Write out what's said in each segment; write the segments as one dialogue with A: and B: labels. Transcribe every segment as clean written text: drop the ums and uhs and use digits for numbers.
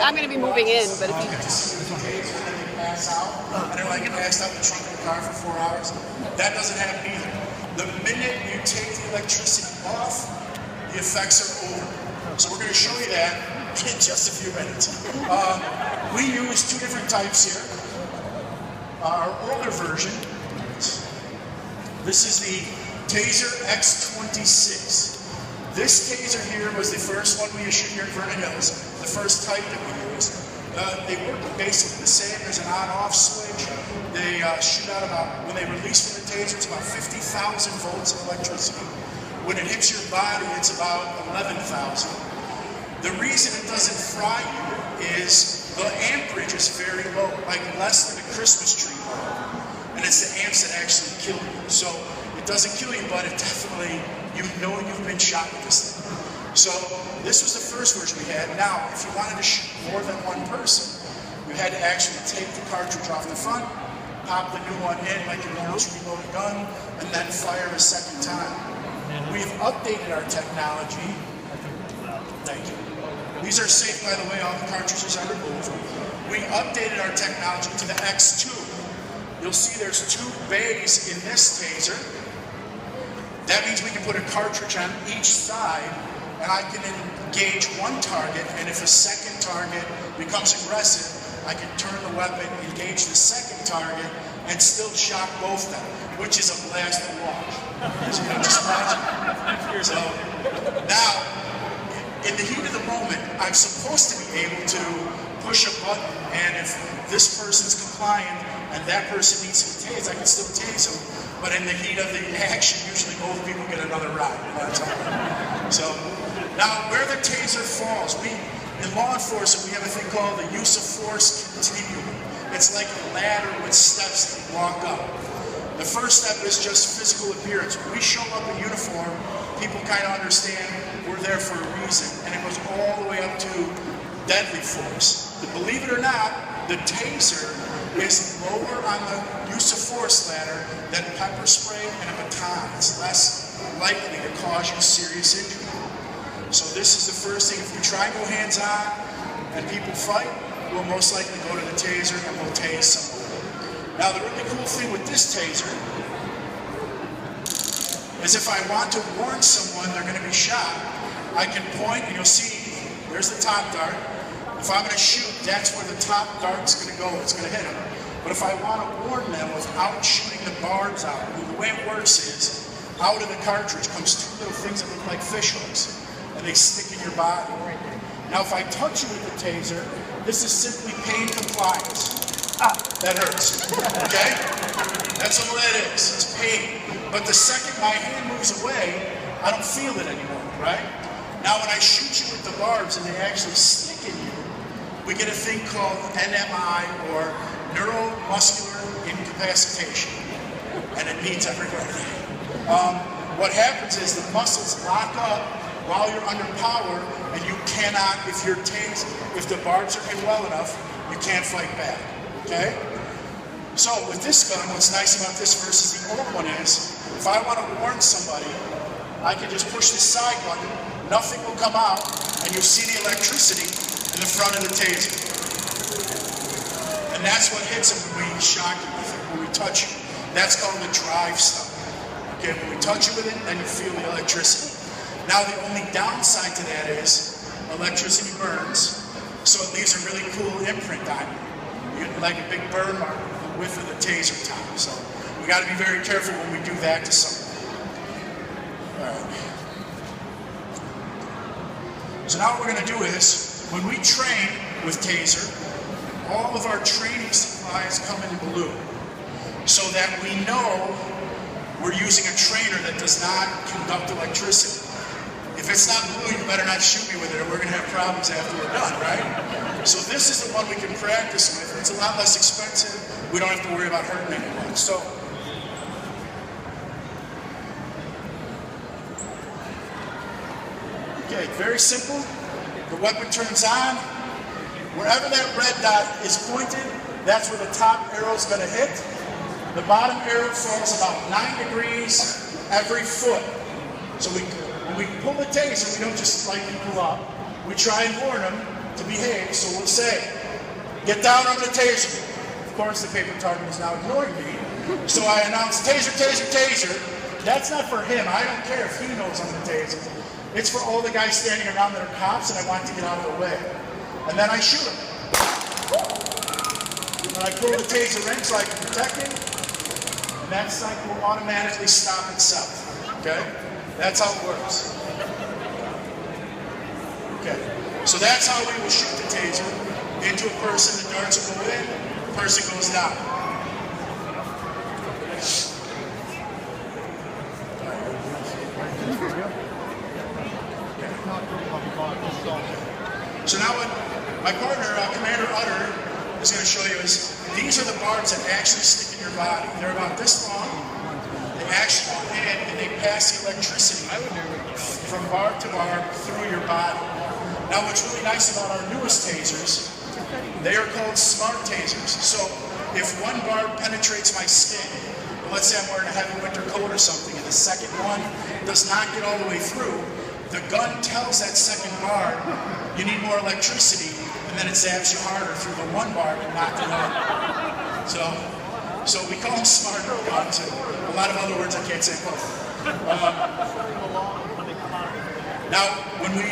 A: I'm going to be moving in, but if you...
B: Pass out, and they're like passed out in the trunk of the car for 4 hours. That doesn't happen either. The minute you take the electricity off, the effects are over. So we're going to show you that in just a few minutes. We use two different types here. Our older version, this is the Taser X26. This Taser here was the first one we issued here in Vernon Hills, the first type that we used. They work basically the same. There's an on-off switch. They shoot out about, when they release from the Taser, it's about 50,000 volts of electricity. When it hits your body, it's about 11,000. The reason it doesn't fry you is the amperage is very low, like less than a Christmas tree bulb. And it's the amps that actually kill you. So it doesn't kill you, but it definitely, you know you've been shot with this thing. So this was the first version we had. Now, if you wanted to shoot more than one person, you had to actually take the cartridge off the front, pop the new one in like you normally reload a gun, and then fire a second time. We've updated our technology. Thank you. These are safe, by the way. All the cartridges are removed. We updated our technology to the X2. You'll see there's two bays in this Taser. That means we can put a cartridge on each side, and I can engage one target, and if a second target becomes aggressive, I can turn the weapon, engage the second target, and still shock both of them, which is a blast to watch. So you can just imagine. So now, in the heat of the moment, I'm supposed to be able to push a button, and if this person's compliant and that person needs to be tased, I can still tase them. But in the heat of the action, usually both people get another ride. That's all right. So now, where the Taser falls, in law enforcement, we have a thing called the use of force continuum. It's like a ladder with steps that you walk up. The first step is just physical appearance. When we show up in uniform, people kind of understand we're there for a reason, and it goes all the way up to deadly force. But believe it or not, the Taser is lower on the use of force ladder than pepper spray and a baton. It's less likely to cause you serious injury. So this is the first thing. If we try and go hands-on and people fight, we'll most likely go to the Taser and we'll tase someone. Now the really cool thing with this Taser is if I want to warn someone they're going to be shot, I can point and you'll see, there's the top dart. If I'm going to shoot, that's where the top dart's going to go. It's going to hit them. But if I want to warn them without shooting the barbs out, the way it works is, out of the cartridge comes two little things that look like fish hooks, and they stick in your body. Now, if I touch you with the Taser, this is simply pain compliance. That hurts. Okay? That's all that is. It's pain. But the second my hand moves away, I don't feel it anymore, right? Now, when I shoot you with the barbs and they actually stick in you, we get a thing called NMI, or neuromuscular incapacitation. And it means everybody. What happens is the muscles lock up while you're under power, and you cannot, if you're tased, if the barbs are in well enough, you can't fight back. Okay? So with this gun, what's nice about this versus the old one is, if I want to warn somebody, I can just push the side button, nothing will come out, and you'll see the electricity in the front of the Taser. And that's what hits them when we shock you with it, when we touch you. That's called the drive stun. Okay, when we touch you with it, then you feel the electricity. Now the only downside to that is electricity burns, so it leaves a really cool imprint on you. You get like a big burn mark with the width of the Taser top. So we got to be very careful when we do that to someone. All right. So now what we're going to do is, when we train with Taser, all of our training supplies come in a balloon, so that we know we're using a trainer that does not conduct electricity. If it's not blue, you better not shoot me with it, or we're going to have problems after we're done, right? So this is the one we can practice with. It's a lot less expensive. We don't have to worry about hurting anyone. So, okay, very simple. The weapon turns on. Wherever that red dot is pointed, that's where the top arrow is going to hit. The bottom arrow falls about 9 degrees every foot. So when we pull the Taser, we don't just lightly pull up. We try and warn them, to behave, so we'll say, get down, I'm going to taser you. Of course, the paper target is now ignoring me, so I announce, taser, taser, taser. That's not for him. I don't care if he knows I'm going to taser. It's for all the guys standing around that are cops, and I want to get out of the way. And then I shoot him. And I pull the taser in so I can protect him, and that sight will automatically stop itself. Okay? That's how it works. Okay. So that's how we will shoot the taser into a person. The darts will go in, the person goes down. So now what my partner, Commander Utter, is going to show you is these are the barbs that actually stick in your body. They're about this long. They actually go in and they pass the electricity from barb to barb through your body. Now what's really nice about our newest tasers, they are called smart tasers. So if one barb penetrates my skin, let's say I'm wearing a heavy winter coat or something, and the second one does not get all the way through, the gun tells that second barb, you need more electricity, and then it zaps you harder through the one barb and not the other. So we call them smart guns, and a lot of other words I can't say. Now, when we,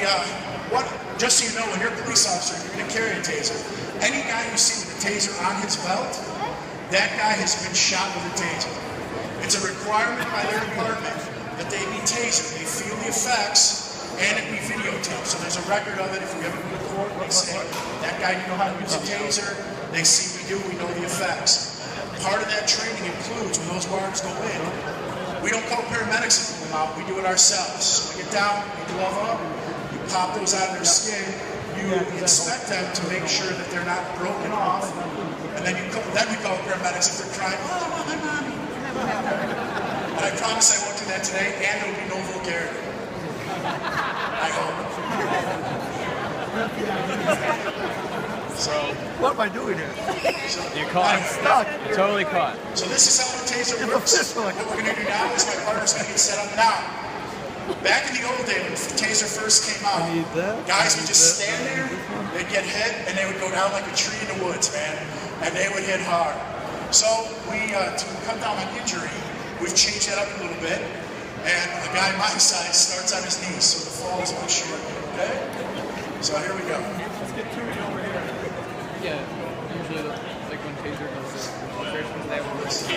B: just so you know, when you're a police officer, you're going to carry a taser. Any guy you see with a taser on his belt, that guy has been shot with a taser. It's a requirement by their department that they be tasered. They feel the effects, and it be videotaped. So there's a record of it. If we ever go to court, we say, that guy didn't know how to use a taser. They see we do, we know the effects. Part of that training includes when those barbs go in, we don't call paramedics to pull them out, we do it ourselves. So we get down, we glove up, you pop those out of their skin, you inspect them to make sure that they're not broken off, and then we call paramedics if they're crying, oh, my mommy. And I promise I won't do that today, and there will be no vulgarity. I hope. So,
A: what am I doing here?
C: You're caught.
A: I'm stuck.
C: You're totally caught.
B: So this is how the taser works. What we're going to do now is my partner's going to get set up now. Back in the old days, when the taser first came out, guys would just stand there, they'd get hit, and they would go down like a tree in the woods, man. And they would hit hard. So we, to cut down on injury, we've changed that up a little bit. And a guy my size starts on his knees, so the fall is much shorter, okay? So here we go.
C: Yeah, usually like when Taser does this, they have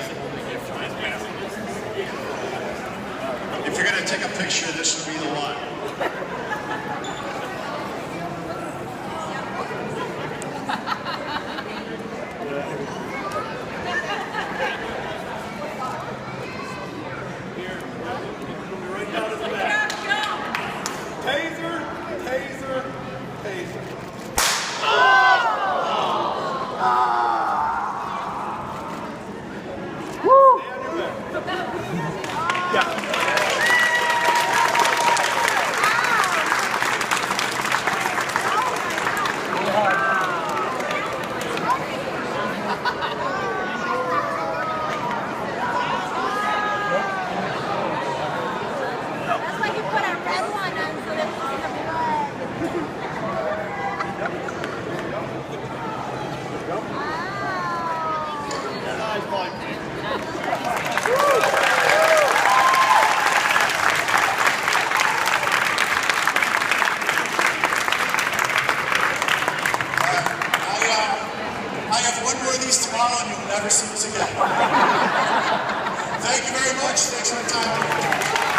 B: If you're going to take a picture, this would be the one.
A: Taser, taser, taser. Woo! Yeah.
D: That's why you put a red one on so that we see the blood.
B: I have one more of these tomorrow and you'll never see us again. Thank you very much. Thanks for your time.